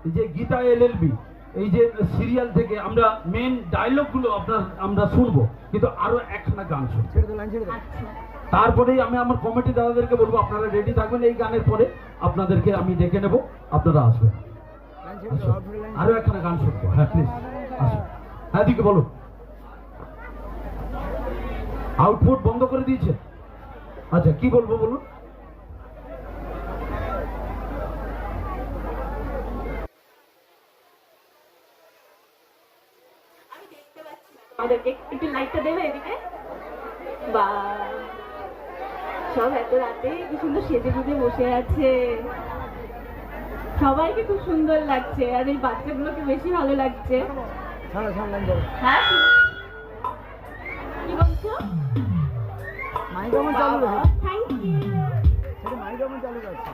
এই যে গীতা এলএলবি এই যে সিরিয়াল থেকে আমরা মেন ডায়লগগুলো আমরা শুনবো, কিন্তু আরো একখানা গান শুনবো। আচ্ছা তারপরেই আমি আমার কমিটি দাদাদেরকে বলবো আপনারা রেডি থাকবেন, এই গানের পরে আপনাদেরকে আমি ডেকে নেব, আপনারা আসবেন। আরো একখানা গান শুনবো। হ্যাঁ প্লিজ আসুন। হ্যাঁ দিকে বলুন। আউটপুট বন্ধ করে দিয়েছে? আচ্ছা কি বলবো বলুন। আমাদেরকে একটু লাইটটা দেবে এদিকে। বা সব এত রাতে কি সুন্দর সেজে গুজে বসে আছে, সবাইকে খুব সুন্দর লাগছে, আর এই বাচ্চাগুলোকে বেশি ভালো লাগছে। হ্যাঁ কি বলছো? মাইক্রোফোন চালু থ্যাংক ইউ। মাইক্রোফোন চালু আছে।